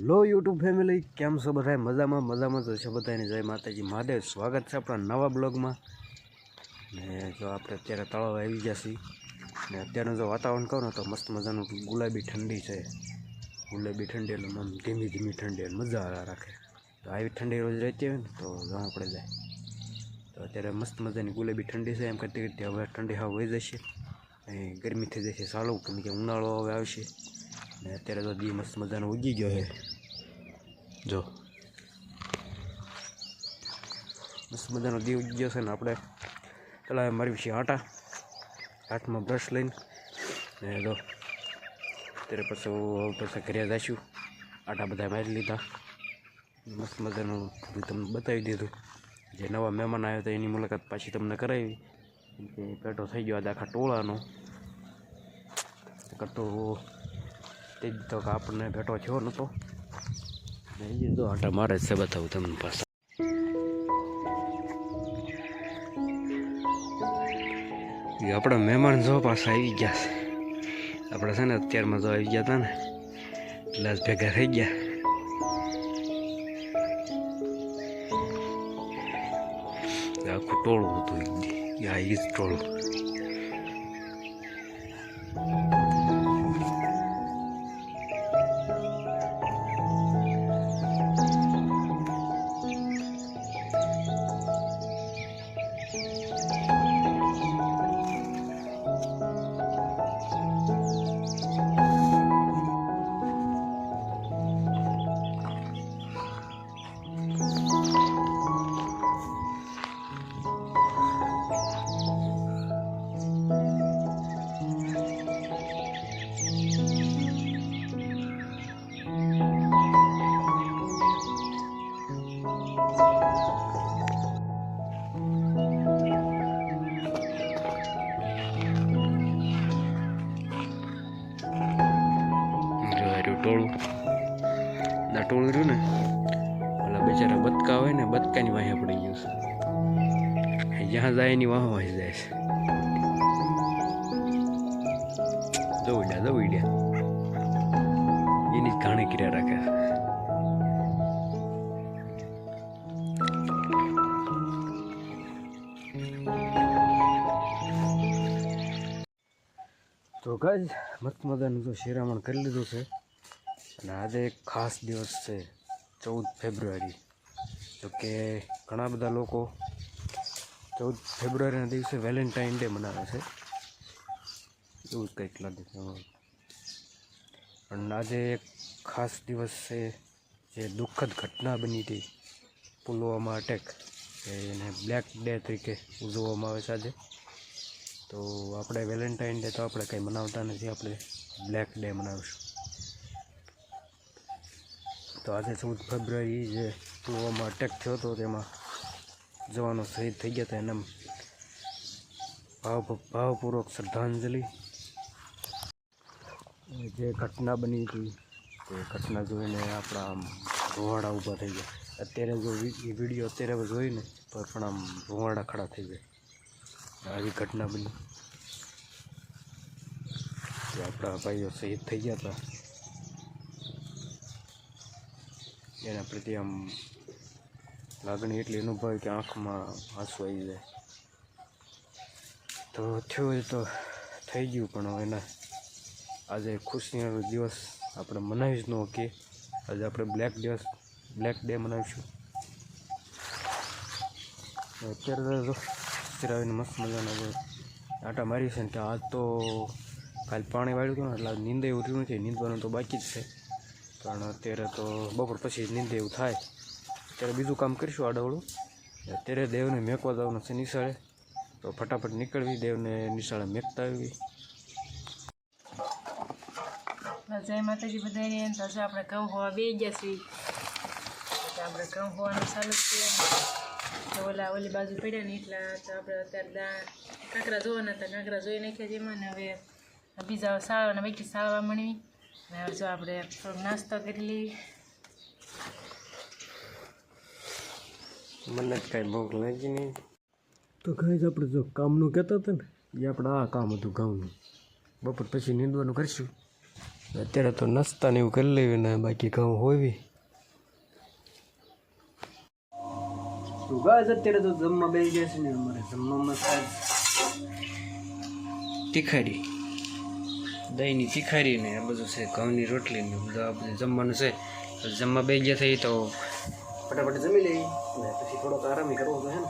Hello YouTube family, કેમ છો બધા? મજામાં તો છે બધાને. જય માતાજી મહાદેવ. સ્વાગત છે આપણા નવા બ્લોગમાં. ને જો આપણે અત્યારે તળાવ આવી ગયા છીએ ને અત્યારનું જો વાતાવરણ કહું ને તો મસ્ત મજાનું ગુલાબી ઠંડી છે. ગુલાબી ઠંડી એટલે આમ ધીમી ધીમી ઠંડી મજા રાખે. તો આવી ઠંડી રોજ રહેતી હોય ને તો જાણ પડે જાય. તો અત્યારે મસ્ત મજાની ગુલાબી ઠંડી છે. એમ કરતી કરતી હવે ઠંડી હવે વહી જશે અને ગરમી થઈ જશે ચાલુ, કેમ કે ઉનાળો હવે આવશે. ને અત્યારે તો દી મસ્ત મજાનો ઉગી ગયો છે. જો મસ્ત મજાનો દી ઉગી ગયો છે ને આપણે પેલા મારી વિશે હાથમાં બ્રશ લઈને ને જો અત્યારે પછી ઘરે જઈશું. આટા બધા મારી લીધા, મસ્ત મજાનું તમને બતાવી દીધું. જે નવા મહેમાન આવ્યા હતા એની મુલાકાત પાછી તમને કરાવી. કે પેટો થઈ ગયો આજે આખા ટોળાનો. તો તે જ તો આપણને ભેટો થયો નહોતો. એ તો આટા મારે જ છે, બતાવું તમને પાછા. એ આપણા મહેમાન જો પાછા આવી ગયા છે. આપણે છે ને અત્યારમાં જો આવી ગયા હતા ને ગ્લાસ ભેગા થઈ ગયા. આખું ટોળું હતું, આ જ ટોળું. ટોળું રહ્યું ને ઓલા બેચારા બતકા હોય ને, બતકાની વાહે પડી ગયું છે. જ્યાં જાય એની વાહ વાહી જાય છે. દોડ્યા એની જ ઘાણી ક્રિયા રાખે છે. તો ગાઈસ મસ્ત મજાનું તો શિરામણ કરી લીધું છે. અને આજે એક ખાસ દિવસ છે, 14 ફેબ્રુઆરી. તો કે ઘણા બધા લોકો 14 ફેબ્રુઆરીના દિવસે વેલેન્ટાઇન ડે મનાવે છે, એવું જ કંઈક લાગે છે. પણ આજે એક ખાસ દિવસ છે જે દુઃખદ ઘટના બની હતી, પુલવામા અટેક. એને બ્લેક ડે તરીકે ઉજવવામાં આવે છે આજે. તો આપણે વેલેન્ટાઇન ડે તો આપણે કંઈ મનાવતા નથી, આપણે બ્લેક ડે મનાવીશું. તો આજે 14 ફેબ્રુઆરી જે પુલવામા અટેક થયો હતો તેમાં જવાનો શહીદ થઈ ગયા હતા, એના ભાવપૂર્વક શ્રદ્ધાંજલિ. જે ઘટના બની હતી તે ઘટના જોઈને આપણા આમ રૂવાડા ઊભા થઈ ગયા. અત્યારે જો એ વિડીયો અત્યારે જોઈને તો પણ આમ રૂવાડા ખડા થઈ જાય. આવી ઘટના બની કે આપણા ભાઈઓ શહીદ થઈ ગયા હતા, એના પ્રત્યે આમ લાગણી એટલી અનુભવી કે આંખમાં આંસુ આવી જાય. તો થયું એ તો થઈ ગયું, પણ એના આજે ખુશીનો દિવસ આપણે મનાવી જ ન શકીએ. આજે આપણે બ્લેક ડે મનાવીશું. અત્યારે તો સિરાવીને મસ્ત મજાના આટા મારી છે ને કે આજ તો કાલે પાણી વાળ્યું હતું ને એટલે નીંદે એવું થયું નથી. નીંદવાનું તો બાકી જ છે, પણ અત્યારે તો બપોર પછી નીંદે એવું થાય. અત્યારે બીજું કામ કરીશું આડવડું. અત્યારે દેવને મેકવા જવાનું છે નિશાળે, તો ફટાફટ નીકળવી, દેવને નિશાળે મેકતા આવી. જય માતાજી બધાને. તો હજુ આપણે ઘઉં હોવા બે ગયા છીએ. આપણે ઘઉં હોવાનું ચાલુ જ છે. તો ઓલી બાજુ પડ્યા ને એટલા તો આપણે અત્યારે કાંકરા જોવાના હતા, કાંકરા જોઈ નાખ્યા છે એમાં. ને હવે બીજા સાળવાના બાકી સાળવા મળવી. ને હવે જો આપણે થોડોક નાસ્તો કરી લઈએ. મને જ કાંઈ ભૂખ લાગી નહીં. તો કાંઈ આપણે જો કામનું કહેતા હતા ને, એ આપણે આ કામ હતું ઘઉંનું. બપોર પછી નીંદવાનું કરીશું. અત્યારે તો નાસ્તા ને એવું કરી લેવી ને બાકી ઘઉં હોવી. તો ગાય અત્યારે તો જમવા બેસી ગયા છે ને અમારે જમવામાં તીખારી દહીંની તીખારી ને આ બધું છે ઘઉંની રોટલી ને બધું આ બધું જમવાનું છે. જમવા બેસી ગયા થઈ તો ફટાફટ જમી લઈએ ને પછી થોડોક આરામ કરવો તો છે ને.